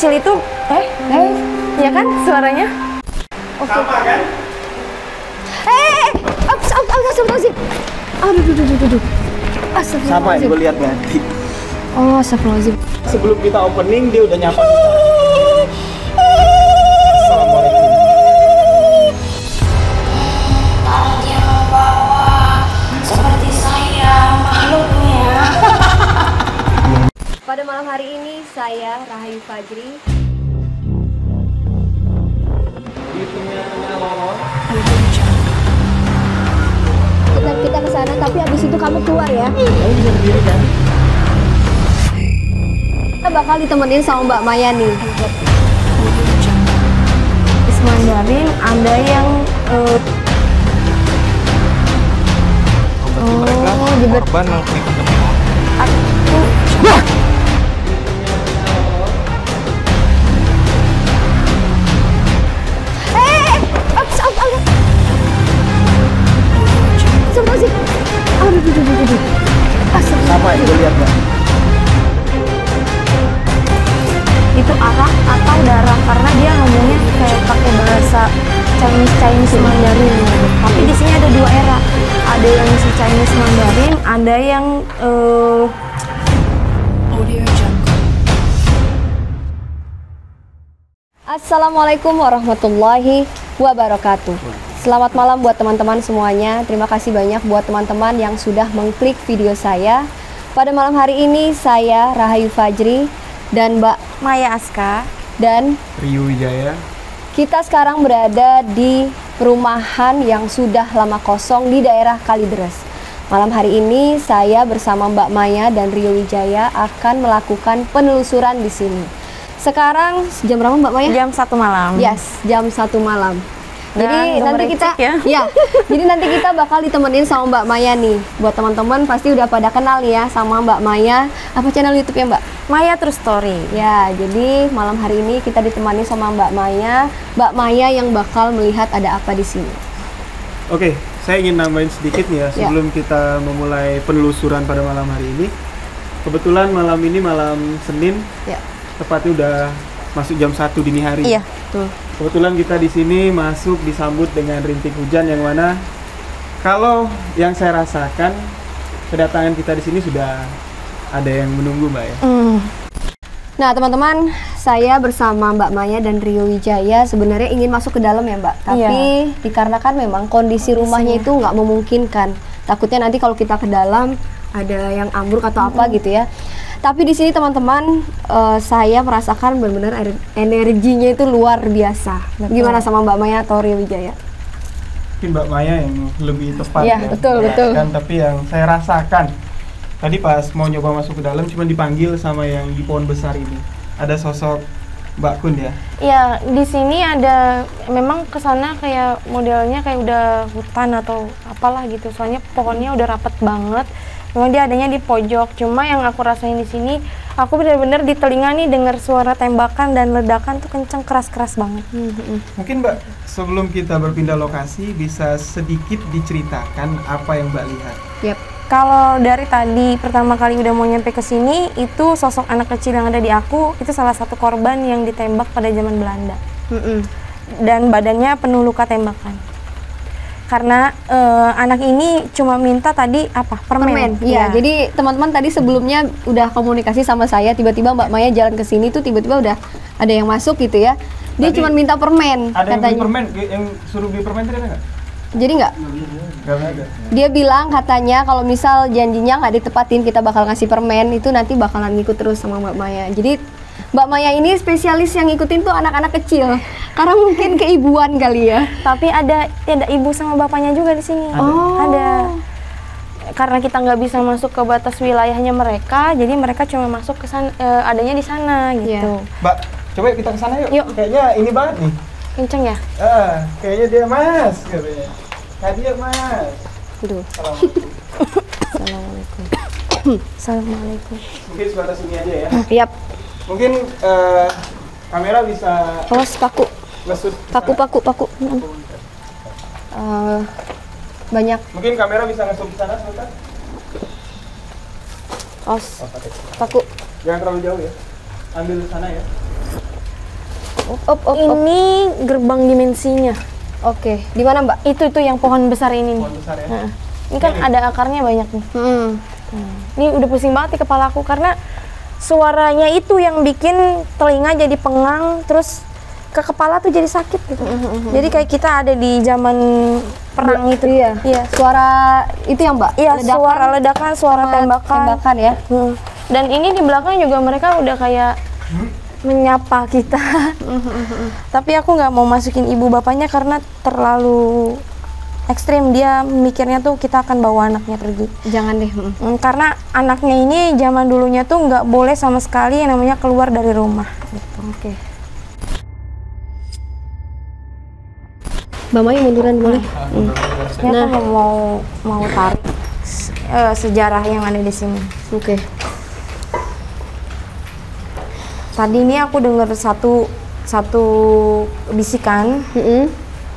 kecil itu, ya kan suaranya? Oke. Sama kan? Astagfirullahaladzim. Aduh. Sama yang gue lihat ganti. Oh, astagfirullahaladzim. Sebelum kita opening dia udah nyapa kita. Assalamualaikum. Kalau dia membawa seperti saya makhluknya. Pada malam hari ini saya Rahayu Fajri. Kita ke sana, tapi habis itu kamu keluar ya. Kamu bisa berdiri kan? Kita bakal ditemenin sama Mbak Maya nih. Mandarin ada yang korban melakukan sama yang gue lihat, Mbak. itu arak atau darah karena dia ngomongnya kayak pakai bahasa Chinese Mandarin. Tapi di sini ada dua era. Ada yang si Chinese Mandarin, ada yang Assalamualaikum warahmatullahi wabarakatuh. Selamat malam buat teman-teman semuanya. Terima kasih banyak buat teman-teman yang sudah mengklik video saya. Pada malam hari ini saya Rahayu Fajri dan Mbak Maya Aska dan Rio Wijaya. kita sekarang berada di perumahan yang sudah lama kosong di daerah Kalideres. Malam hari ini saya bersama Mbak Maya dan Rio Wijaya akan melakukan penelusuran di sini. Sekarang jam berapa Mbak Maya? Jam 1 malam. Yes, jam 1 malam. Jadi Nah, nanti kita ya. Jadi nanti kita bakal ditemenin sama Mbak Maya nih. Buat teman-teman pasti udah pada kenal ya sama Mbak Maya. Apa channel YouTube ya, Mbak? Maya True Story. Ya, jadi malam hari ini kita ditemani sama Mbak Maya. Mbak Maya yang bakal melihat ada apa di sini. Oke, saya ingin nambahin sedikit nih ya sebelum kita memulai penelusuran pada malam hari ini. Kebetulan malam ini malam Senin. Ya. Tepatnya udah masuk jam 1 dini hari. Iya. Tuh. Kebetulan kita di sini masuk disambut dengan rintik hujan yang mana kalau yang saya rasakan kedatangan kita di sini sudah ada yang menunggu, Mbak ya. Nah, teman-teman, saya bersama Mbak Maya dan Rio Wijaya sebenarnya ingin masuk ke dalam ya, Mbak. Tapi dikarenakan memang kondisi rumahnya itu nggak memungkinkan. Takutnya nanti kalau kita ke dalam ada yang ambruk atau apa gitu ya. Tapi di sini teman-teman, saya merasakan benar-benar energinya itu luar biasa. Betul. Gimana sama Mbak Maya atau Rio Wijaya? Mungkin Mbak Maya yang lebih tepat Iya, betul. kan, tapi yang saya rasakan tadi pas mau nyoba masuk ke dalam cuma dipanggil sama yang di pohon besar ini. Ada sosok Mbak Kun ya. Iya, di sini ada memang kesana kayak modelnya kayak udah hutan atau apalah gitu. Soalnya pohonnya udah rapet banget. Memang dia adanya di pojok. Cuma yang aku rasain di sini, aku benar-benar di telinga nih dengar suara tembakan dan ledakan tuh kenceng, keras-keras banget. Mungkin Mbak, sebelum kita berpindah lokasi bisa sedikit diceritakan apa yang Mbak lihat. Yap. Kalau dari tadi pertama kali udah mau nyampe ke sini, itu sosok anak kecil yang ada di aku itu salah satu korban yang ditembak pada zaman Belanda. Dan badannya penuh luka tembakan. Karena anak ini cuma minta tadi apa? Permen. Iya, jadi teman-teman tadi sebelumnya udah komunikasi sama saya, tiba-tiba Mbak Maya jalan ke sini tuh tiba-tiba udah ada yang masuk gitu ya. Dia Tadi cuma minta permen Ada yang katanya. beli permen, yang suruh beli permen tadi ada nggak? Jadi nggak? Nggak ada. Dia bilang katanya kalau misal janjinya nggak ditepatin kita bakal ngasih permen, itu nanti bakalan ngikut terus sama Mbak Maya. Jadi Mbak Maya ini spesialis yang ngikutin tuh anak-anak kecil karena mungkin keibuan kali ya. Tapi ada ibu sama bapaknya juga di sini. Ada. Karena kita nggak bisa masuk ke batas wilayahnya mereka, jadi mereka cuma masuk ke sana, adanya di sana gitu. Mbak, coba kita ke sana yuk. Yuk. Kayaknya ini banget nih. Kenceng ya? Kayaknya dia Mas katanya. Hadiah Mas. Aduh. Assalamualaikum. Assalamualaikum. Mungkin sebatas ini aja ya. Yap. Mungkin kamera bisa Awas paku. ngesut. Paku. Banyak. Mungkin kamera bisa ngesut ke sana sebentar. Awas paku. Jangan terlalu jauh ya. Ambil di sana ya. Ini gerbang dimensinya. Oke, di mana Mbak? Itu yang pohon besar ini nih. Pohon besar ya. Heeh. Ini kan ada akarnya banyak nih. Ini udah pusing banget di kepala aku karena suaranya itu yang bikin telinga jadi pengang, terus ke kepala tuh jadi sakit gitu. Jadi kayak kita ada di zaman perang itu. Iya. Suara itu yang Mbak? Iya, suara ledakan, suara tembakan. Tembakan ya. Dan ini di belakang juga mereka udah kayak menyapa kita. Tapi aku nggak mau masukin ibu bapaknya karena terlalu ekstrim. Dia mikirnya tuh kita akan bawa anaknya pergi. Jangan deh. Karena anaknya ini zaman dulunya tuh nggak boleh sama sekali yang namanya keluar dari rumah. Gitu. Oke. Mbak Maya munduran boleh? Ini aku mau tarik sejarah yang ada di sini. Oke. Tadi ini aku dengar satu bisikan.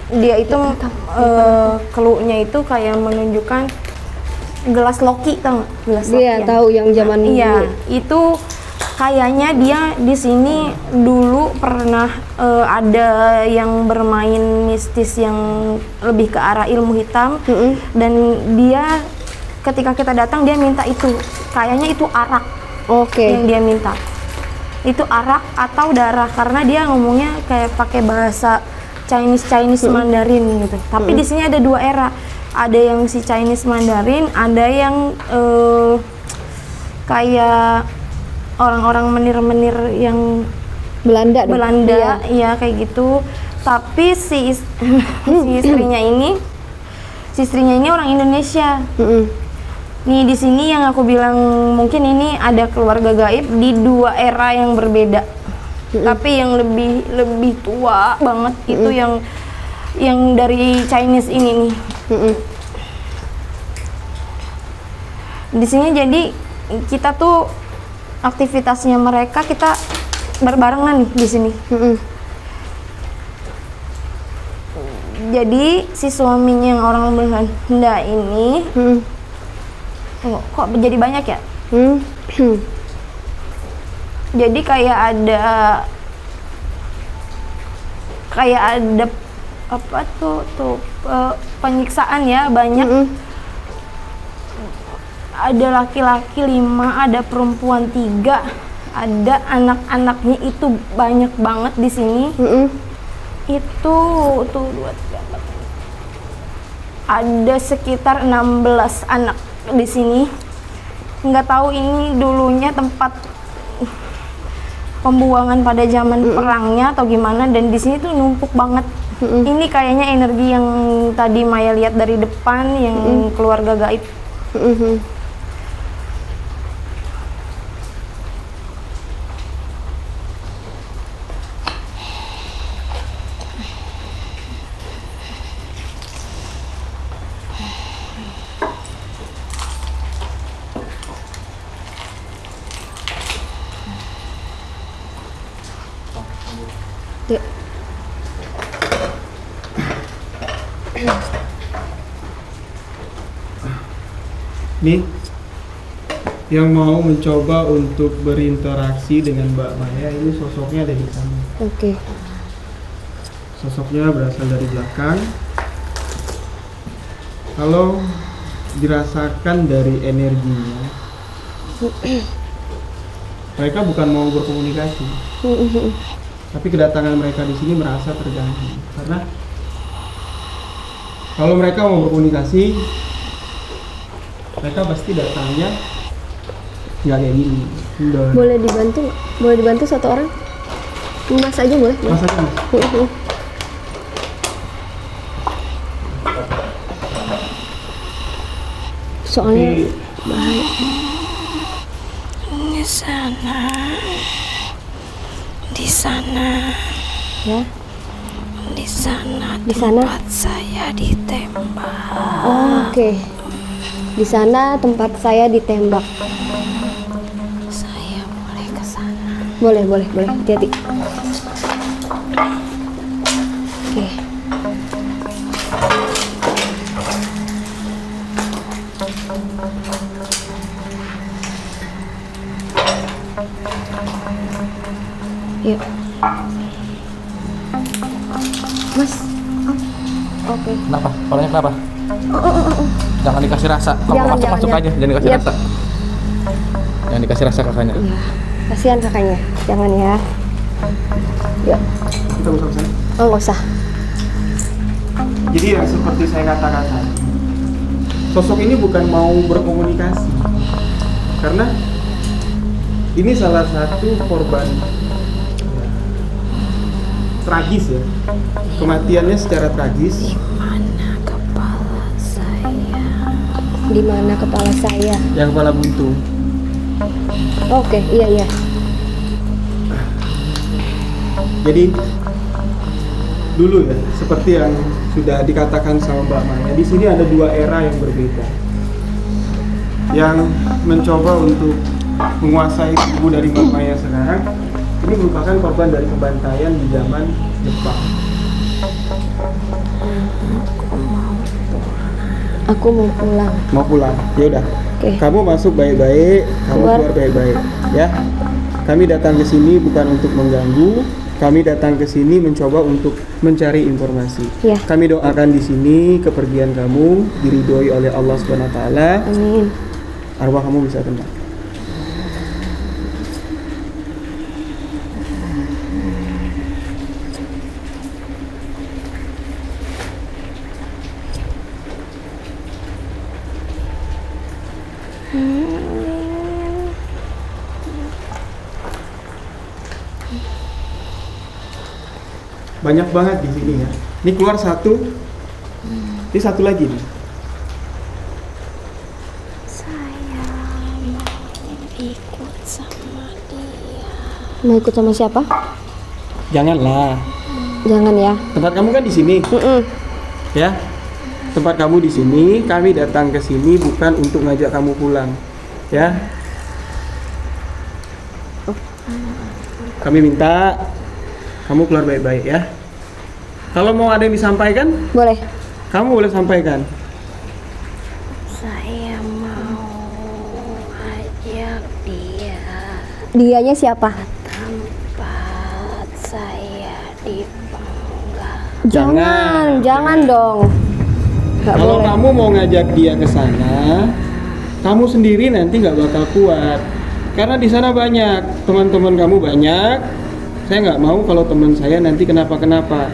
Dia itu keluhnya itu kayak menunjukkan gelas Loki, tau nggak? Gelas Loki. Iya, tahu yang zaman Iya, dulu. itu kayaknya dia di sini dulu pernah ada yang bermain mistis yang lebih ke arah ilmu hitam. Dan dia ketika kita datang dia minta itu, kayaknya itu arak. Oke. Yang dia minta itu arak atau darah, karena dia ngomongnya kayak pakai bahasa Chinese Mandarin gitu. Tapi di sini ada dua era, ada yang si Chinese Mandarin, ada yang kayak orang-orang menir-menir yang Belanda. iya kayak gitu. Tapi si istrinya ini orang Indonesia. Nih di sini yang aku bilang mungkin ini ada keluarga gaib di dua era yang berbeda. Tapi yang lebih tua banget itu yang dari Chinese ini nih. Di sini jadi kita tuh aktivitasnya mereka kita berbarengan nih di sini. Jadi si suaminya yang orang Belanda ini kok jadi banyak ya? Jadi kayak ada apa tuh penyiksaan ya, banyak. Ada laki-laki 5, ada perempuan 3, ada anak-anaknya itu banyak banget di sini. Itu tuh 2, 3, 4, ada sekitar 16 anak di sini. Nggak tahu ini dulunya tempat pembuangan pada zaman perangnya atau gimana, dan di sini tuh numpuk banget. Ini kayaknya energi yang tadi Maya lihat dari depan yang keluarga gaib. Dek. Nih, yang mau mencoba untuk berinteraksi dengan Mbak Maya ini sosoknya ada di sana. Oke. Sosoknya berasal dari belakang. Kalau dirasakan dari energinya, mereka bukan mau berkomunikasi, tapi kedatangan mereka di sini merasa terganggu. Karena kalau mereka mau berkomunikasi, mereka pasti datangnya nggak kayak gini. Boleh dibantu nggak? Boleh dibantu satu orang? Mas aja boleh? Mas aja, Mas. Soalnya bahaya. Di sana Ya. di sana Di sana? tempat saya ditembak. Oh, oke. Di sana tempat saya ditembak. Saya boleh ke sana. Boleh. Hati-hati. Oke. Yuk. Mas. Oke. Kenapa? Kepalanya kenapa? Jangan dikasih rasa. Kamu Jangan, masuk jangan. aja, jangan dikasih Yap. rasa. Jangan dikasih rasa kakaknya. Iya. Kasihan kakaknya. Jangan ya. Yuk. Kita usah sana. Oh, nggak usah. Jadi yang seperti saya katakan tadi, sosok ini bukan mau berkomunikasi, karena ini salah satu korban tragis ya, kematiannya secara tragis. Mana kepala saya? Di mana kepala saya? Yang kepala buntung. Oke, iya. Jadi dulu ya, seperti yang sudah dikatakan sama Mbak Maya, di sini ada dua era yang berbeda, yang mencoba untuk menguasai tubuh dari Mbak Maya sekarang. Ini merupakan korban dari pembantaian di zaman Jepang. Aku mau pulang. Mau pulang? Ya udah. Oke. Kamu masuk baik-baik, kamu Keluar. keluar baik-baik, ya. Kami datang ke sini bukan untuk mengganggu. Kami datang ke sini mencoba untuk mencari informasi. Ya. Kami doakan di sini kepergian kamu diridhoi oleh Allah Subhanahu wa taala. Amin. Arwah kamu bisa tenang. Banyak banget di sini ya. Ini keluar satu. Ini satu lagi nih. Saya mau ikut sama dia. Mau ikut sama siapa? Janganlah. Jangan ya. Tempat kamu kan di sini. Ya. Tempat kamu di sini, kami datang ke sini bukan untuk ngajak kamu pulang. Ya. Kami minta kamu keluar baik-baik ya. Kalau mau ada yang disampaikan, Boleh. kamu boleh sampaikan. Saya mau ajak dia Dianya siapa? tempat saya dipenggal. Jangan dong. Nggak Kalau boleh. kamu mau ngajak dia ke sana, kamu sendiri nanti nggak bakal kuat. Karena di sana banyak teman-teman kamu banyak. Saya nggak mau kalau teman saya nanti kenapa-kenapa.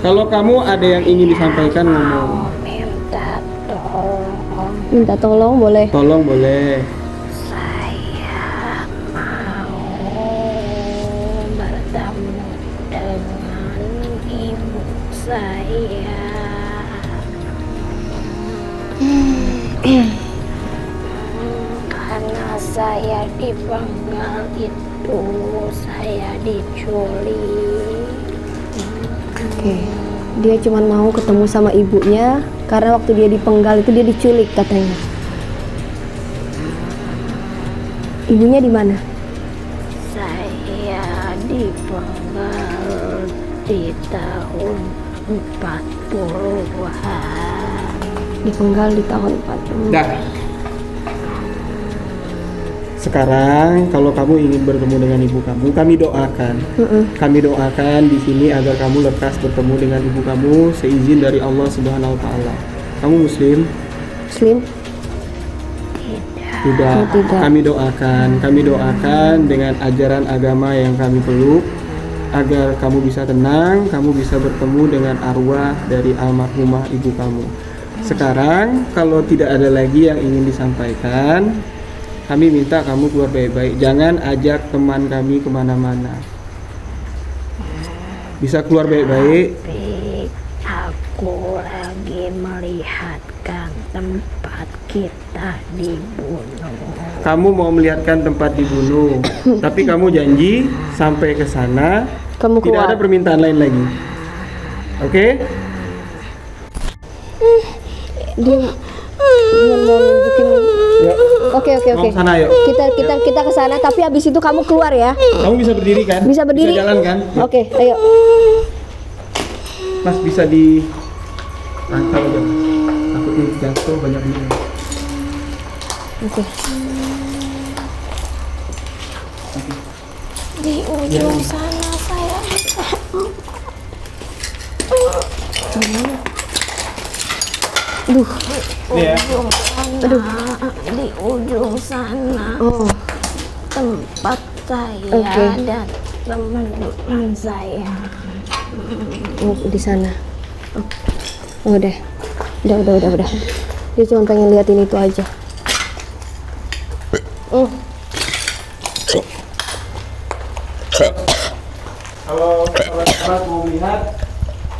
Kalau kamu ada yang ingin disampaikan, ngomong. Minta tolong, Minta tolong boleh. Tolong boleh. saya mau bertemu dengan ibu saya. Karena saya dipenggal itu, saya diculik. Oke. Dia cuma mau ketemu sama ibunya karena waktu dia dipenggal itu dia diculik katanya. Ibunya di mana? Saya dipenggal di tahun 40-an. Dipenggal di tahun 40. Dah. Sekarang kalau kamu ingin bertemu dengan ibu kamu, kami doakan. Kami doakan di sini agar kamu lekas bertemu dengan ibu kamu seizin dari Allah Subhanahu wa taala. Kamu muslim? Muslim? Tidak. Oh, tidak. Kami doakan dengan ajaran agama yang kami peluk agar kamu bisa tenang, kamu bisa bertemu dengan arwah dari almarhumah ibu kamu. Sekarang kalau tidak ada lagi yang ingin disampaikan, kami minta kamu keluar baik-baik. Jangan ajak teman kami kemana-mana. Bisa keluar baik-baik. Tapi aku lagi melihatkan tempat kita dibunuh. Kamu mau melihatkan tempat dibunuh, tapi kamu janji sampai ke sana Kamu tidak keluar. ada permintaan lain lagi. Oke? Dia mau nunjukin. Yuk. Oke. Mau sana yuk. Kita ke sana tapi habis itu kamu keluar ya. Kamu bisa berdiri kan? Bisa berdiri? Bisa jalan kan? Yuk. Oke, ayo. Mas bisa di rangkal aja. Takutnya jatuh banyak minum. Oke. Di ujung sana saya Aduh. Ini ya. Di ujung sana Oh, tempat saya Oke. dan teman-teman saya. oh di sana. Oh, udah. Udah. Dia cuma pengen liatin itu aja. Kalau teman-teman mau lihat,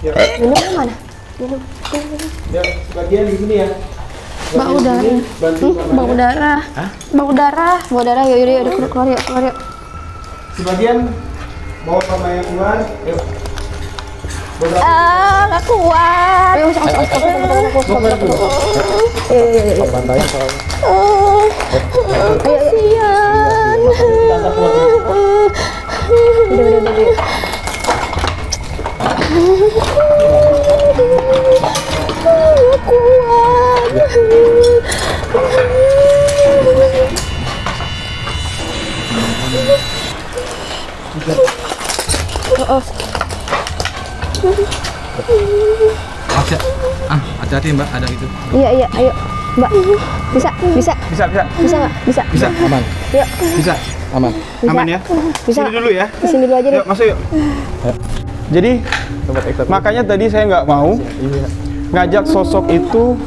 ya, Minumnya mana? Minum. ya sebagian di sini ya. Bau darah. Bantu Mbak Bau Maya. darah. Bau darah. Bawa darah, yuk, keluar yuk. Sebagian bawa Mbak Maya keluar. Yuk. Beberapa Nggak kuat. Ayo, stop. Bantayan soalnya. Kasian. Udah. Mas ya. Hati-hati Mbak, ada itu. Iya, ayo. Mbak, bisa? Bisa. Bisa nggak? Bisa. Bisa, aman. Yuk, Bisa. Aman. bisa. Aman ya? Bisa. Sini dulu ya. Di sini dulu aja deh. Yuk, masuk yuk. Jadi, makanya tadi saya nggak mau ngajak sosok itu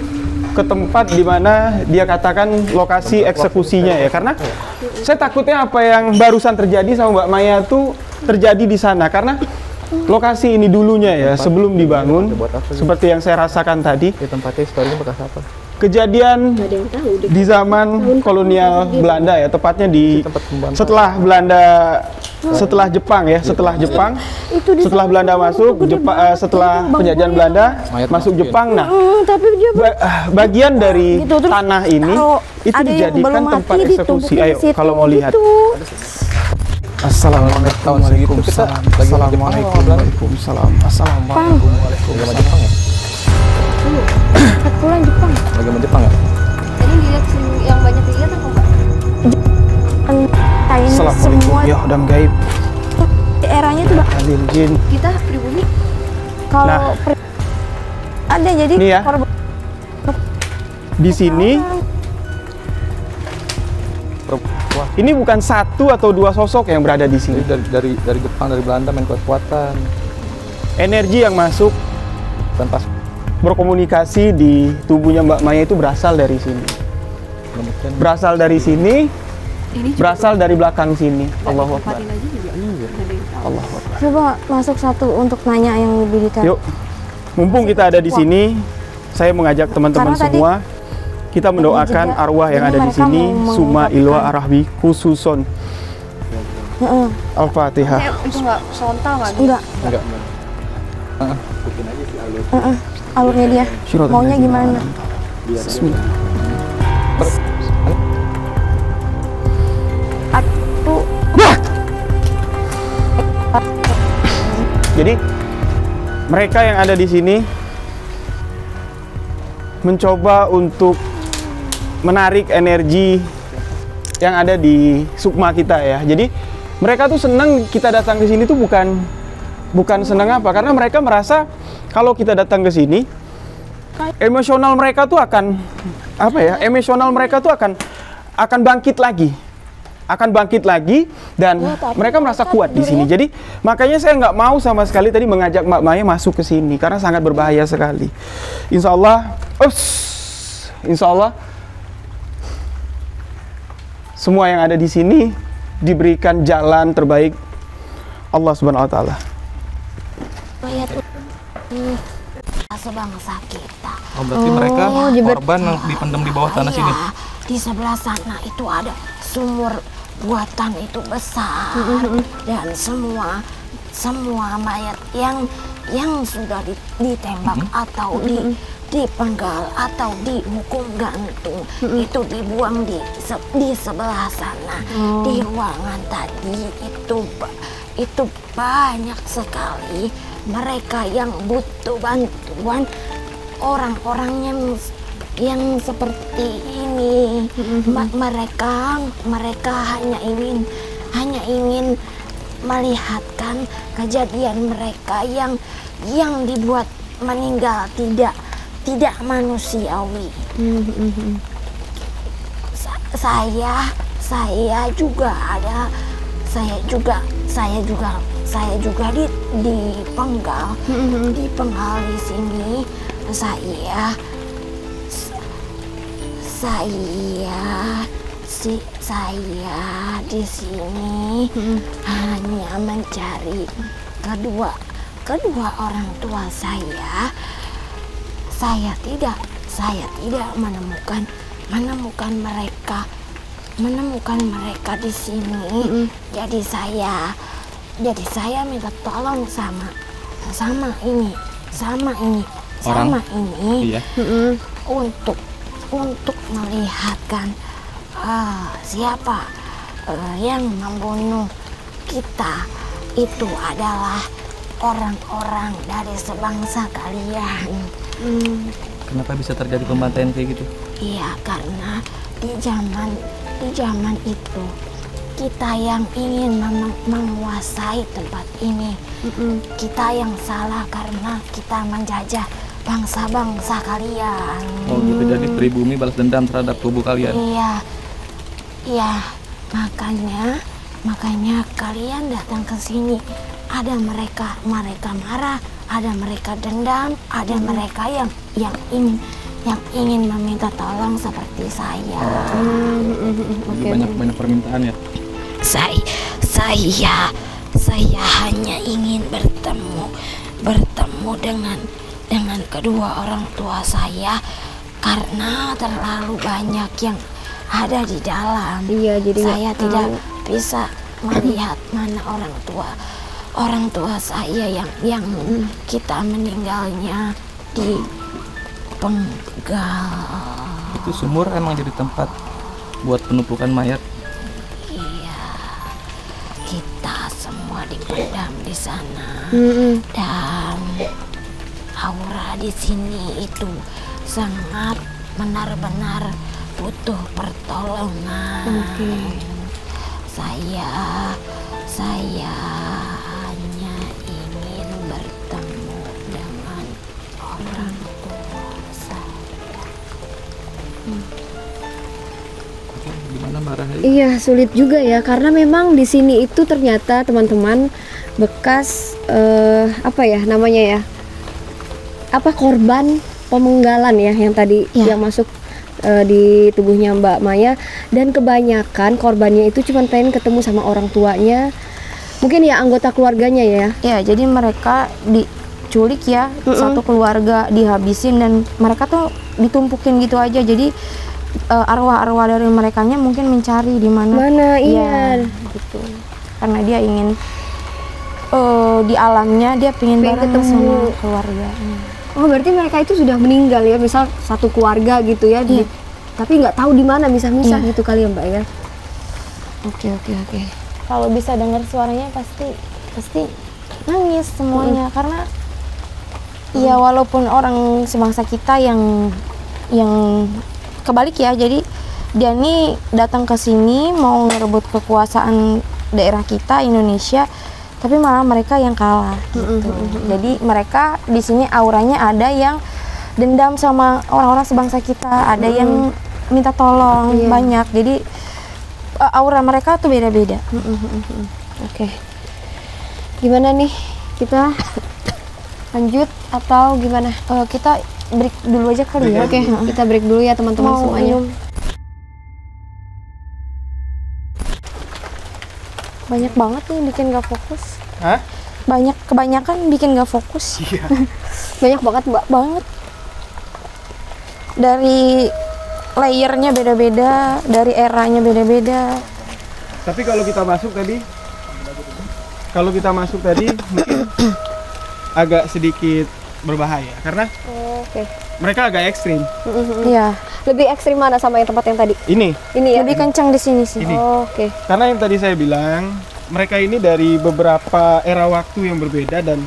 ke tempat di mana dia katakan lokasi eksekusinya ya, karena saya takutnya apa yang barusan terjadi sama Mbak Maya itu terjadi di sana, karena lokasi ini dulunya ya sebelum dibangun seperti yang saya rasakan tadi, Di tempatnya historinya bekas apa? kejadian di zaman kolonial Belanda ya, tepatnya di setelah Belanda, setelah Jepang ya, setelah Belanda masuk, setelah penjajahan Belanda masuk Jepang. Nah, Tapi dia bagian dari Gitu, terus tanah ini kalau itu ada yang dijadikan belum tempat mati, eksekusi. ditumpukin di Ayo situ, kalau mau lihat. gitu. Assalamualaikum Tahun segitu kita Assalamualaikum Waalaikumsalam. Assalamualaikum. Lagi sama Jepang ya? Pulang Jepang. Lagi sama Jepang ya? Tadi lihat yang banyak dilihat apa enggak? Kain Assalamualaikum semua ya Hodam Gaib. eranya tuh Alil Jin. Kita pribumi. kalau Nah. ada jadi Nih ya. korban Di sini ini bukan satu atau dua sosok yang berada di sini. Jadi dari Jepang, dari Belanda main kekuatan. Energi yang masuk Dan pas berkomunikasi di tubuhnya Mbak Maya itu berasal dari sini. menemukan Berasal dari sini, berasal dari belakang sini. Allahu Akbar. Allahu Akbar. coba masuk satu untuk nanya yang lebih detail. Yuk, mumpung kita ada di sini, saya mengajak teman-teman Karena tadi semua kita mendoakan juga, arwah yang ini ada di mereka sini, mau Suma mengungkapkan. Ilwa Arahbi khususon. Heeh. Al-Fatihah. Itu nggak frontal nggak? Enggak. enggak. Alurnya dia. Syiratan Maunya ladzina gimana? an'amta. Bismillah. Aku Jadi mereka yang ada di sini mencoba untuk menarik energi yang ada di sukma kita ya. Jadi mereka tuh senang kita datang ke sini tuh bukan senang apa, karena mereka merasa kalau kita datang ke sini emosional mereka tuh akan apa ya? Emosional mereka tuh akan bangkit lagi. Akan bangkit lagi dan mereka merasa kuat di sini. Jadi makanya saya nggak mau sama sekali tadi mengajak Mbak Maya masuk ke sini karena sangat berbahaya sekali. Insya Allah, semua yang ada di sini diberikan jalan terbaik Allah Subhanahu Wa Taala. sebangsa kita. Oh, berarti mereka Jibet. korban yang dipendam di bawah tanah sini. Iya, di sebelah sana itu ada sumur buatan itu besar dan semua mayat yang sudah ditembak atau dipenggal atau dihukum gantung itu dibuang di sebelah sana di ruangan tadi itu banyak sekali mereka yang butuh bantuan orang-orang yang seperti ini. Mereka hanya ingin melihatkan kejadian mereka yang dibuat meninggal tidak manusiawi. Saya juga dipenggal di sini. Saya di sini hanya mencari kedua orang tua saya. Saya tidak menemukan mereka di sini. Jadi saya minta tolong sama ini Iya. untuk melihatkan siapa yang membunuh kita itu adalah orang-orang dari sebangsa kalian. Kenapa bisa terjadi pembantaian kayak gitu? Iya, karena di zaman itu kita yang ingin menguasai tempat ini. Kita yang salah karena kita menjajah bangsa-bangsa kalian. Oh gitu, jadi pribumi balas dendam terhadap tubuh kalian. Iya, makanya kalian datang ke sini. Ada mereka marah, ada mereka dendam, ada mereka yang ingin meminta tolong seperti saya. Jadi banyak permintaan ya. Saya hanya ingin bertemu dengan kedua orang tua saya karena terlalu banyak yang ada di dalam. Iya, jadi saya tidak bisa melihat mana orang tua saya yang kita meninggalnya di penggal. Itu sumur emang jadi tempat buat penumpukan mayat. Iya, kita semua dipendam di sana. Dan aura di sini itu sangat benar-benar butuh pertolongan. Saya hanya ingin bertemu dengan orang tua saya. Gimana Mbak Rahai? Iya, sulit juga ya, karena memang di sini itu ternyata teman-teman bekas korban pemenggalan ya, yang tadi yang masuk di tubuhnya Mbak Maya, dan kebanyakan korbannya itu cuma pengen ketemu sama orang tuanya, mungkin ya anggota keluarganya ya. Ya, jadi mereka diculik ya, satu keluarga dihabisin dan mereka tuh ditumpukin gitu aja. Jadi arwah-arwah dari merekanya mungkin mencari di mana. Iya, gitu. Karena dia ingin di alamnya dia pengen bareng ketemu sama keluarga. Oh, berarti mereka itu sudah meninggal ya, misal satu keluarga gitu ya, tapi nggak tahu di mana, misah-misah gitu kali ya Mbak ya. Oke. Kalau bisa dengar suaranya pasti nangis semuanya, karena ya walaupun orang sebangsa kita yang kebalik ya, jadi dia nih datang ke sini mau ngerebut kekuasaan daerah kita Indonesia, tapi malah mereka yang kalah gitu. Jadi mereka di sini auranya ada yang dendam sama orang-orang sebangsa kita, ada yang minta tolong, banyak. Jadi aura mereka tuh beda-beda. Oke. Gimana nih? Kita lanjut atau gimana? Kita break dulu aja kali ya. Oke, kita break dulu ya teman-teman semuanya. Banyak banget nih bikin gak fokus. Hah? Kebanyakan bikin gak fokus. Iya. Banyak banget Mbak. Banget. Dari layernya beda-beda, dari eranya beda-beda. Tapi kalau kita masuk tadi mungkin agak sedikit berbahaya karena mereka agak ekstrim. Iya. Lebih ekstrim mana sama yang tempat yang tadi? Ini ya. Lebih kencang di sini sih. Ini. Oke. Karena yang tadi saya bilang, mereka ini dari beberapa era waktu yang berbeda dan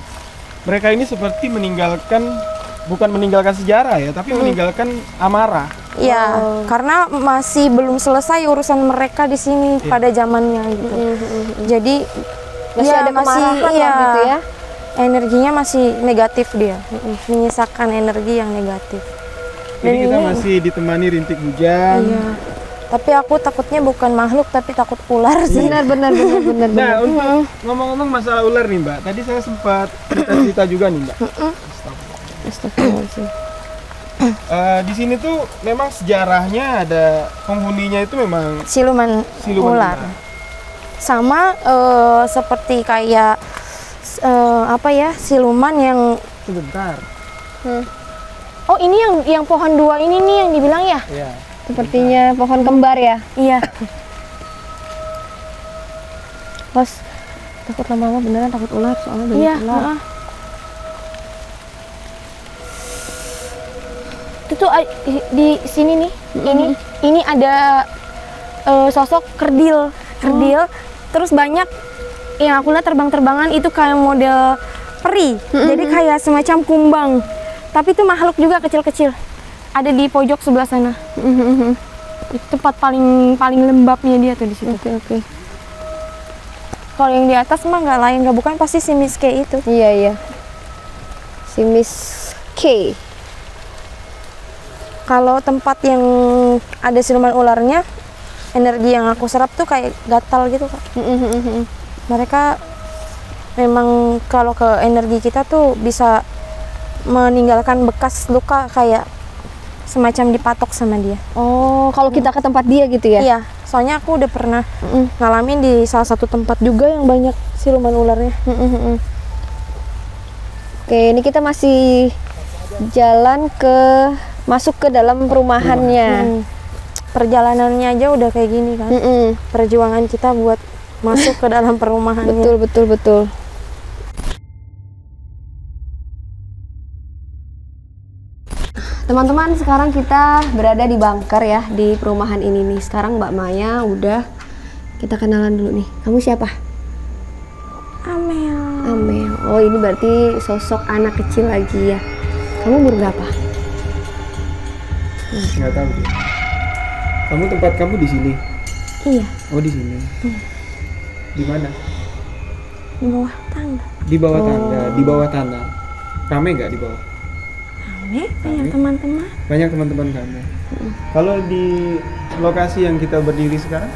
mereka ini seperti bukan meninggalkan sejarah ya, tapi meninggalkan amarah. Iya, karena masih belum selesai urusan mereka di sini pada zamannya gitu. Jadi masih ada kemarahan lah gitu ya. energinya masih negatif dia, menyisakan energi yang negatif. Jadi kita masih ditemani rintik hujan. Iya. Tapi aku takutnya bukan makhluk tapi takut ular sih. Benar. Nah, untuk ngomong-ngomong masalah ular nih Mbak, tadi saya sempat cerita juga nih Mbak. Astagfirullahaladzim. Di sini tuh memang sejarahnya ada penghuninya itu memang Siluman ular. Sama seperti kayak siluman yang Sebentar. oh ini yang pohon 2 ini nih yang dibilang ya? Iya. Sepertinya pohon kembar ya. Iya. Bos, takut lama-lama beneran takut ular soalnya banyak Iya. ular. Itu tuh di sini nih. Ini ada sosok kerdil. Terus banyak yang aku lihat terbang-terbangan itu kayak model peri. Jadi kayak semacam kumbang. Tapi itu makhluk juga kecil-kecil. Ada di pojok sebelah sana. Itu tempat paling lembabnya dia tuh di situ. Oke. Kalau yang di atas mah nggak bukan pasti si Miss K itu. Iya. Si Miss K. Kalau tempat yang ada siluman ularnya, energi yang aku serap tuh kayak gatal gitu Kak. Mereka memang kalau ke energi kita tuh bisa meninggalkan bekas luka kayak semacam dipatok sama dia. Oh, kalau kita ke tempat dia gitu ya? Iya, soalnya aku udah pernah ngalamin di salah satu tempat juga yang banyak siluman ularnya. Oke, ini kita masih jalan masuk ke dalam perumahannya. Perjalanannya aja udah kayak gini kan. Perjuangan kita buat masuk ke dalam perumahannya. Betul. Teman-teman, sekarang kita berada di bunker ya, di perumahan ini nih. Sekarang Mbak Maya udah, kita kenalan dulu nih. Kamu siapa? Amel. Oh, ini berarti sosok anak kecil lagi ya. Kamu umur berapa? Nggak tahu deh. Tempat kamu di sini? Iya, Oh, di sini. Di mana? di bawah tangga. Di bawah tangga, di bawah tanah. Rame nggak di bawah? Banyak teman-teman. Banyak teman-teman kamu. Kalau di lokasi yang kita berdiri sekarang,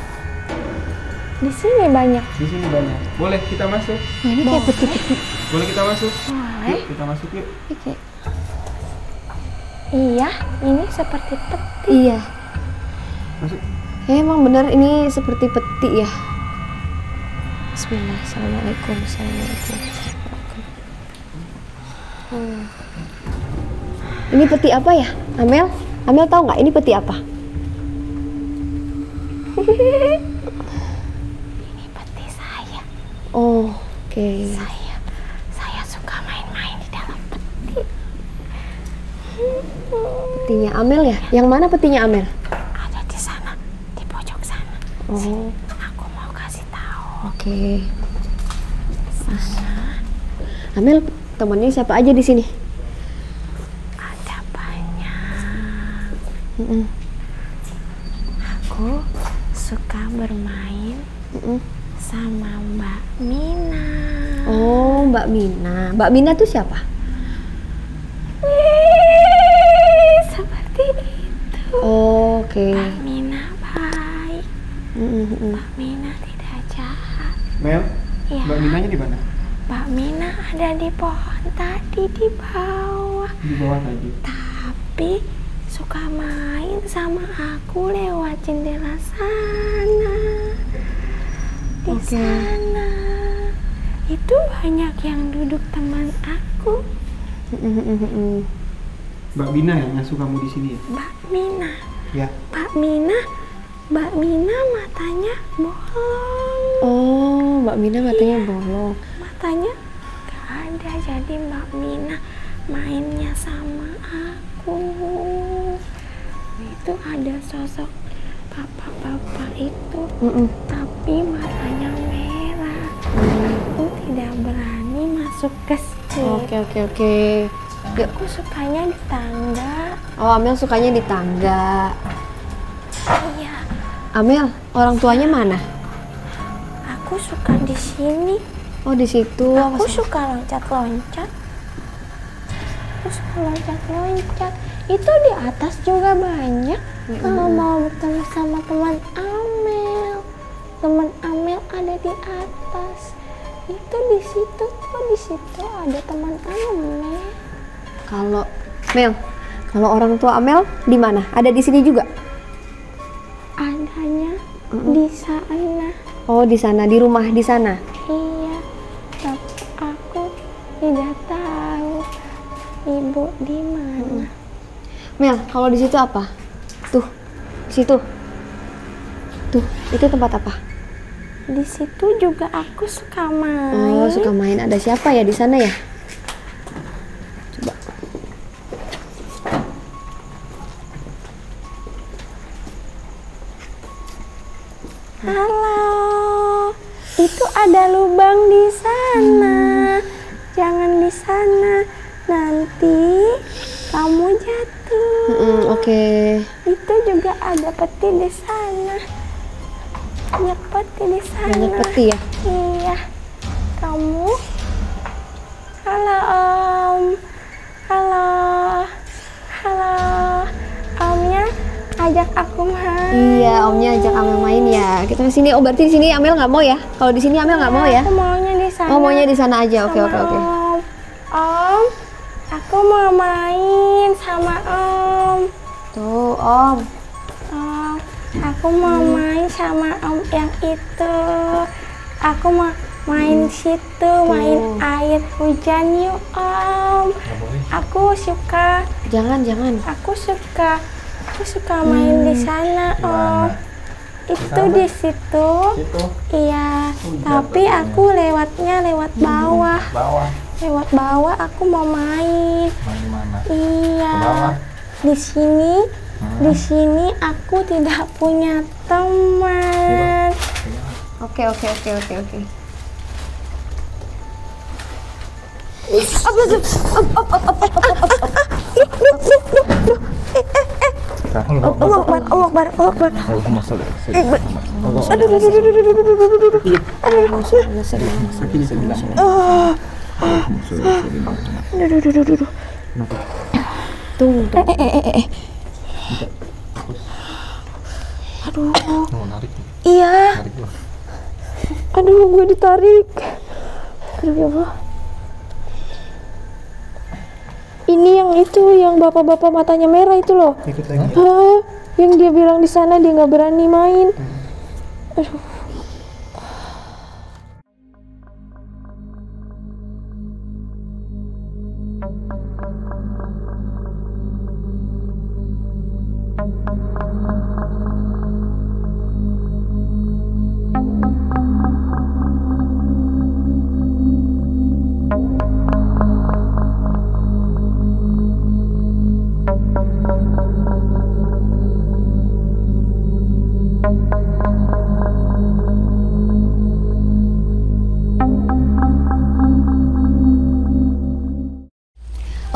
Di sini banyak. di sini banyak. Boleh kita masuk? Wah, ini kayak peti-peti. Boleh kita masuk? Boleh. Yuk, kita masuk yuk. Iya, ini seperti peti. Iya. Masuk. Ya, emang benar ini seperti peti ya. Bismillah. Assalamualaikum. Ini peti apa ya, Amel? Amel tahu nggak ini peti apa? Ini peti saya. Oh, oke. Saya suka main-main di dalam peti. Petinya Amel ya? Yang mana petinya Amel? Ada di sana, di pojok sana. Oh, Aku mau kasih tahu. oke. Amel, temennya siapa aja di sini? Ada banyak. Mm-mm. Aku suka bermain sama Mbak Mina. Oh, Mbak Mina. Mbak Mina tuh siapa? Seperti itu. Oh, oke. Mbak Mina baik. Mbak Mina tidak jahat. Mel, Ya. Mbak Minanya di mana? Mbak Mina ada di pohon tadi di bawah. Di bawah tadi. Tapi suka main sama aku lewat jendela sana. Di sana. Itu banyak yang duduk teman aku. Mbak Mina yang ngasuh kamu di sini ya? Mbak Mina. Ya. Mbak Mina matanya bolong. Oh, Mbak Mina matanya bolong. Matanya gak ada, jadi Mbak Mina mainnya sama aku. Itu ada sosok bapak-bapak itu, tapi matanya merah. Aku tidak berani masuk ke situ. Oke. Yuk. Aku sukanya di tangga. Oh, Amel sukanya di tangga. Iya, Amel, orang tuanya mana? aku suka di sini. Oh di situ. Aku suka loncat-loncat. Aku suka loncat-loncat. Itu di atas juga banyak. Kalau mau bertemu sama teman Amel, teman Amel ada di atas. Itu di situ tuh, di situ ada teman Amel. Kalau Mel, kalau orang tua Amel di mana? Ada di sini juga? Adanya di sana. Oh di sana, di rumah di sana. Iya, tapi aku tidak tahu ibu di mana. Mel, kalau di situ apa? Tuh, di situ. Tuh, itu tempat apa? Di situ juga aku suka main. Oh, suka main. Ada siapa ya di sana ya? Coba. Halo, itu ada lubang di sana. Jangan di sana, nanti kamu jatuh. Oke. Itu juga ada peti di sana. Banyak peti di sana. Banyak peti ya? Iya. Kamu? Halo Om. Halo. Halo. Omnya ajak aku main. Iya, omnya ajak Amel main ya. Kita ke sini. Oh, berarti di sini Amel nggak mau ya? Kalau di sini Amel nggak mau ya? Aku maunya di sana. Oh, maunya di sana aja. Oke, sama oke, oke. Om. Om, aku mau main sama Om. Tuh, Om. Om, aku mau main sama Om yang itu. Aku mau main situ, main air hujan yuk Om. Aku suka. Jangan. Aku suka main di sana Om. Itu di situ. Iya, tapi aku lewatnya lewat bawah. Lewat bawah aku mau main. Main di mana? Iya. Ke bawah? Di sini. Di sini aku tidak punya teman. Oke. Allah Akbar. Tunggu. Aduh. Oh, narik. Iya. Narik loh. Aduh, gue ditarik. Aduh ya Allah. Ini yang itu, yang bapak-bapak matanya merah itu loh. Ikut lagi. Hah? Yang dia bilang di sana dia nggak berani main. Aduh.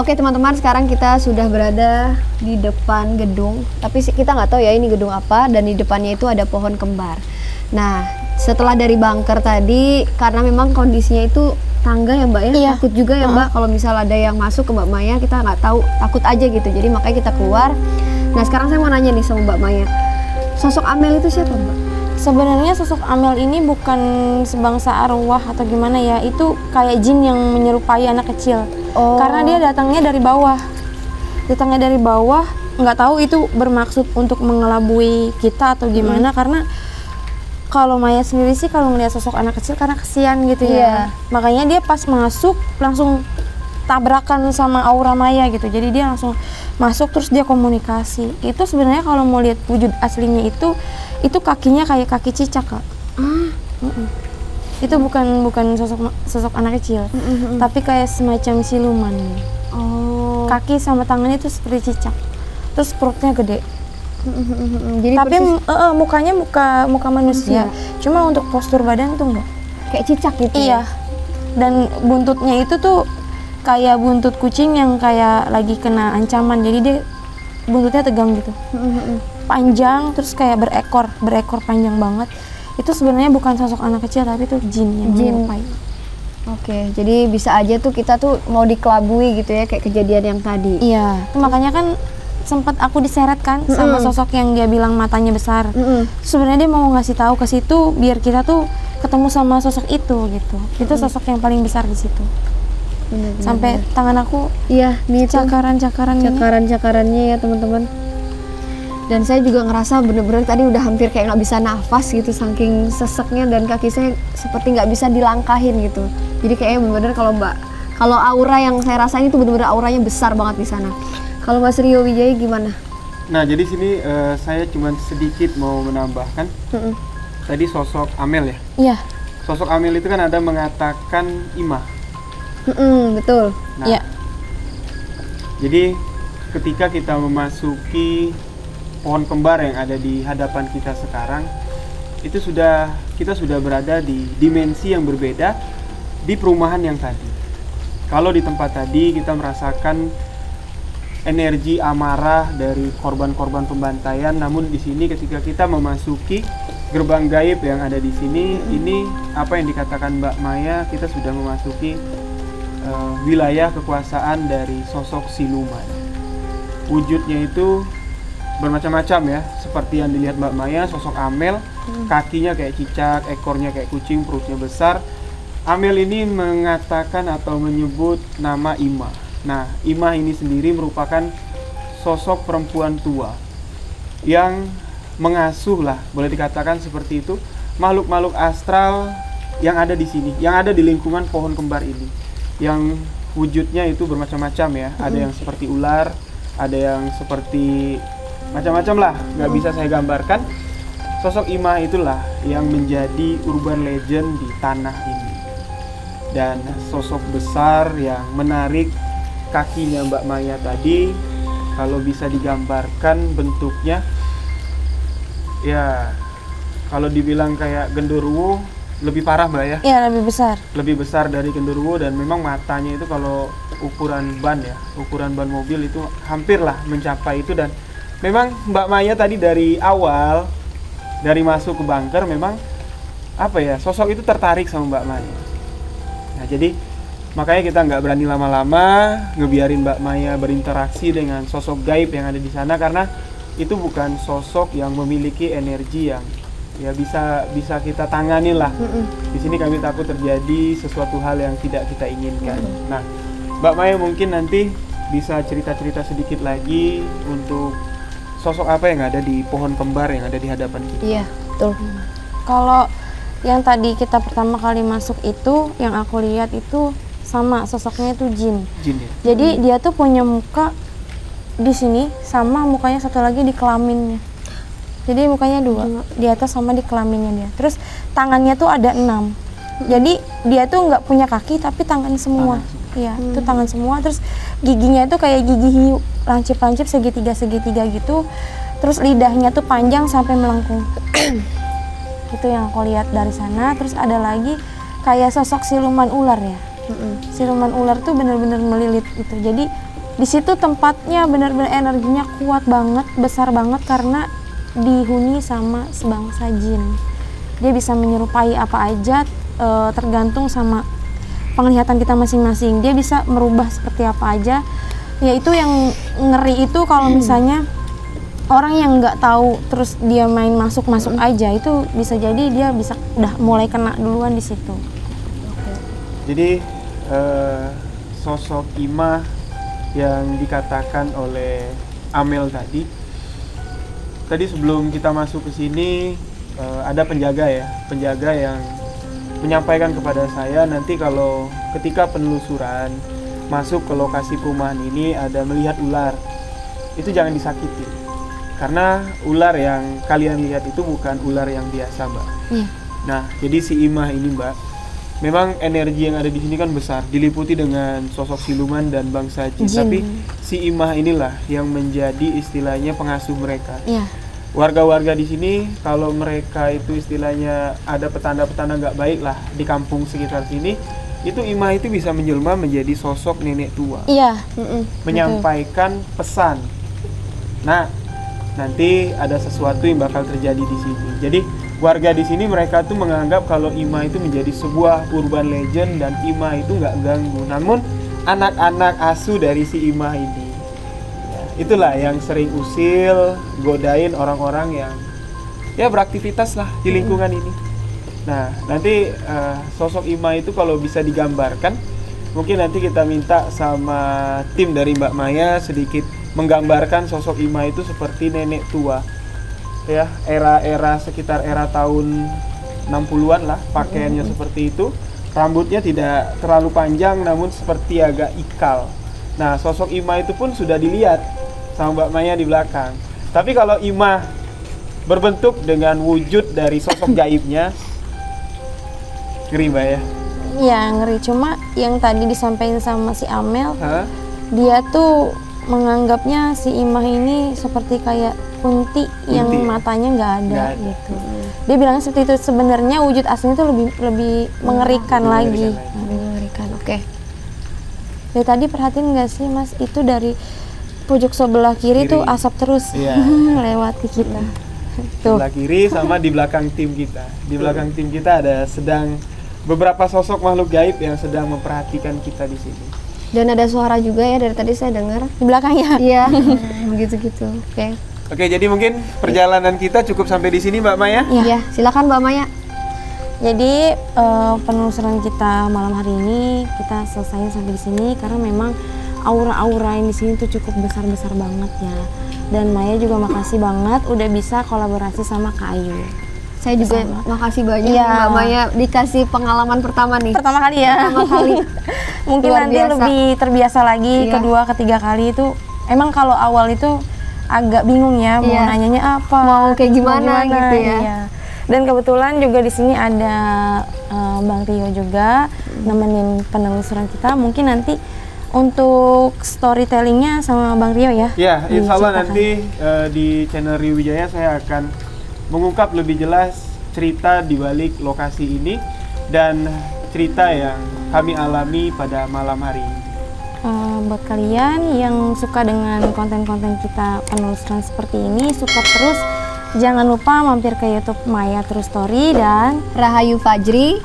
Oke teman-teman, sekarang kita sudah berada di depan gedung, tapi kita nggak tahu ya ini gedung apa, dan di depannya itu ada pohon kembar. Nah, setelah dari bunker tadi, karena memang kondisinya itu tangga ya Mbak ya, Iya. takut juga ya Mbak kalau misal ada yang masuk ke Mbak Maya, kita nggak tahu, takut aja gitu, jadi makanya kita keluar. Nah sekarang saya mau nanya nih sama Mbak Maya, sosok Amel itu siapa Mbak? Sebenarnya sosok Amel ini bukan sebangsa arwah atau gimana ya, itu kayak jin yang menyerupai anak kecil. Oh. Karena dia datangnya dari bawah. Datangnya dari bawah, nggak tahu itu bermaksud untuk mengelabui kita atau gimana, karena kalau Maya sendiri sih kalau ngelihat sosok anak kecil karena kesian gitu Iya. ya. Makanya dia pas masuk langsung tabrakan sama aura Maya gitu. Jadi dia langsung masuk terus dia komunikasi. Itu sebenarnya kalau mau lihat wujud aslinya itu kakinya kayak kaki cicak, Kak. Itu bukan sosok anak kecil, tapi kayak semacam siluman. Oh. Kaki sama tangannya itu seperti cicak. Terus perutnya gede. Jadi Tapi persis mukanya muka manusia. Cuma untuk postur badan tuh enggak. kayak cicak gitu. Iya. Dan buntutnya itu tuh kayak buntut kucing yang kayak lagi kena ancaman. Jadi dia buntutnya tegang gitu. Panjang terus kayak berekor panjang banget. Itu sebenarnya bukan sosok anak kecil tapi itu jin yang menyerupai. Oke, jadi bisa aja tuh kita tuh mau dikelabui gitu ya, kayak kejadian yang tadi. Iya, makanya kan sempat aku diseret kan sama sosok yang dia bilang matanya besar. Sebenarnya dia mau ngasih tahu ke situ biar kita tuh ketemu sama sosok itu gitu. Itu sosok yang paling besar di situ. Bener-bener. Sampai tangan aku Iya, nih tuh cakaran-cakaran ini. cakaran-cakarannya ya teman-teman. Dan saya juga ngerasa bener-bener tadi udah hampir kayak nggak bisa nafas gitu saking seseknya, dan kaki saya seperti nggak bisa dilangkahin gitu. Jadi kayaknya bener-bener kalau aura yang saya rasain itu bener-bener auranya besar banget di sana. Kalau Mas Rio Wijaya gimana? Nah, jadi sini saya cuma sedikit mau menambahkan. Tadi sosok Amel ya. Iya. Sosok Amel itu kan ada mengatakan imah. Betul. Nah, Iya. jadi ketika kita memasuki pohon kembar yang ada di hadapan kita sekarang, itu kita sudah berada di dimensi yang berbeda di perumahan yang tadi. Kalau di tempat tadi kita merasakan energi amarah dari korban-korban pembantaian, namun di sini ketika kita memasuki gerbang gaib yang ada di sini, ini apa yang dikatakan Mbak Maya, kita sudah memasuki wilayah kekuasaan dari sosok siluman. Wujudnya itu bermacam-macam ya, seperti yang dilihat Mbak Maya, sosok Amel, kakinya kayak cicak, ekornya kayak kucing, perutnya besar. Amel ini mengatakan atau menyebut nama Imah. Nah, Imah ini sendiri merupakan sosok perempuan tua yang mengasuh lah, boleh dikatakan seperti itu, makhluk-makhluk astral yang ada di sini, yang ada di lingkungan pohon kembar ini, yang wujudnya itu bermacam-macam ya. Ada yang seperti ular, ada yang seperti macam-macam lah, nggak bisa saya gambarkan. Sosok Imah itulah yang menjadi urban legend di tanah ini, dan sosok besar yang menarik kakinya Mbak Maya tadi, kalau bisa digambarkan bentuknya ya, kalau dibilang kayak genderuwo lebih parah Mbak ya. Iya, lebih besar. Lebih besar dari genderuwo, dan memang matanya itu kalau ukuran ban ya, ukuran ban mobil itu hampir lah mencapai itu. Dan memang Mbak Maya tadi dari awal, dari masuk ke bunker, memang apa ya, sosok itu tertarik sama Mbak Maya. Nah, jadi makanya kita nggak berani lama-lama ngebiarin Mbak Maya berinteraksi dengan sosok gaib yang ada di sana, karena itu bukan sosok yang memiliki energi yang ya bisa kita tangani lah. Di sini kami takut terjadi sesuatu hal yang tidak kita inginkan. Nah, Mbak Maya mungkin nanti bisa cerita-cerita sedikit lagi untuk sosok apa yang ada di pohon kembar yang ada di hadapan kita. Iya, betul. Kalau yang tadi kita pertama kali masuk itu, yang aku lihat itu sama sosoknya itu jin. Jin ya. Jadi dia tuh punya muka di sini sama mukanya satu lagi di kelaminnya. Jadi mukanya dua, di atas sama di kelaminnya dia. Terus tangannya tuh ada 6. Jadi dia tuh nggak punya kaki tapi tangan semua. Iya, itu tangan semua. Terus giginya itu kayak gigi hiu, lancip-lancip segitiga-segitiga gitu. Terus lidahnya tuh panjang sampai melengkung. Itu yang aku lihat dari sana. Terus ada lagi kayak sosok siluman ular ya. Siluman ular tuh bener-bener melilit gitu. Jadi di situ tempatnya bener-bener energinya kuat banget, besar banget, karena dihuni sama sebangsa jin. Dia bisa menyerupai apa aja, tergantung sama penglihatan kita masing-masing. Dia bisa merubah seperti apa aja. Yaitu yang ngeri itu kalau misalnya orang yang nggak tahu terus dia main masuk-masuk aja, itu bisa jadi dia bisa udah mulai kena duluan di situ. Jadi sosok Imah yang dikatakan oleh Amel tadi sebelum kita masuk ke sini ada penjaga yang menyampaikan kepada saya, nanti kalau ketika penelusuran masuk ke lokasi perumahan ini ada melihat ular, itu jangan disakiti, karena ular yang kalian lihat itu bukan ular yang biasa Mbak. Nah, jadi si Imah ini Mbak, memang energi yang ada di sini kan besar, diliputi dengan sosok siluman dan bangsa jin. Tapi si Imah inilah yang menjadi istilahnya pengasuh mereka. Warga-warga di sini kalau mereka itu istilahnya ada petanda-petanda nggak baik lah di kampung sekitar sini, itu Imah itu bisa menjelma menjadi sosok nenek tua. Menyampaikan pesan. Nah, nanti ada sesuatu yang bakal terjadi di sini. Jadi warga di sini mereka tuh menganggap kalau Ima itu menjadi sebuah urban legend dan Ima itu nggak ganggu. Namun anak-anak asuh dari si Ima ini, ya, itulah yang sering usil, godain orang-orang yang ya beraktivitas lah di lingkungan ini. Nah, nanti sosok Ima itu kalau bisa digambarkan, mungkin nanti kita minta sama tim dari Mbak Maya sedikit menggambarkan sosok Ima itu seperti nenek tua. Ya, era sekitar era tahun 60-an lah, pakaiannya seperti itu. Rambutnya tidak terlalu panjang namun seperti agak ikal. Nah, sosok Ima itu pun sudah dilihat sama Mbak Maya di belakang. Tapi kalau Ima berbentuk dengan wujud dari sosok gaibnya, ngeri Mbak ya? Iya, ngeri. Cuma yang tadi disampaikan sama si Amel, Hah? dia tuh menganggapnya si Imah ini seperti kayak kunti yang matanya nggak ada gitu. Dia bilangnya seperti itu. Sebenarnya wujud aslinya tuh lebih mengerikan lagi. Mengerikan. Oke. Dari tadi perhatiin nggak sih Mas, itu dari pojok sebelah kiri tuh asap terus lewat ke kita. Tuh. Sebelah kiri sama di belakang tim kita. Di belakang tim kita ada sedang beberapa sosok makhluk gaib yang sedang memperhatikan kita di sini. Dan ada suara juga ya dari tadi saya dengar. Di belakangnya. Iya, begitu gitu. Oke. Oke, jadi mungkin perjalanan kita cukup sampai di sini Mbak Maya. Iya, silakan Mbak Maya. Jadi penelusuran kita malam hari ini kita selesai sampai di sini karena memang aura-aura yang di sini tuh cukup besar-besar banget ya. Dan Maya juga makasih banget udah bisa kolaborasi sama Kak Ayu. Saya juga makasih banyak Mbak Maya dikasih pengalaman pertama nih. Pertama kali ya. Pertama kali. Mungkin Luar nanti biasa. lebih terbiasa lagi kedua, ketiga kali itu. Emang kalau awal itu agak bingung ya mau nanyanya apa, mau kayak gimana gitu ya. Iya. Dan kebetulan juga di sini ada Bang Rio juga nemenin penelusuran kita. Mungkin nanti untuk storytellingnya sama Bang Rio ya. Ya, insya Allah nanti di channel Rio Wijaya saya akan mengungkap lebih jelas cerita di balik lokasi ini dan cerita yang kami alami pada malam hari ini. Buat kalian yang suka dengan konten-konten kita penelusuran seperti ini, support terus. Jangan lupa mampir ke YouTube Maya True Story dan Rahayu Fajri,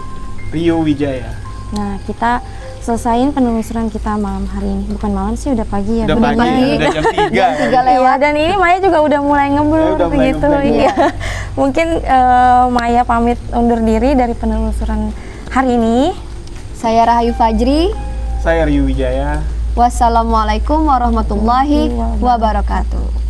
Rio Wijaya. Nah, kita selesain penelusuran kita malam hari ini. Bukan malam sih, udah pagi ya. Udah pagi, udah jam 3. Iya, dan ini Maya juga udah mulai ngeblur Udah mulai gitu. ngeblur. Iya. Mungkin Maya pamit undur diri dari penelusuran hari ini. saya Rahayu Fajri. Saya Rio Wijaya. Wassalamualaikum warahmatullahi wabarakatuh.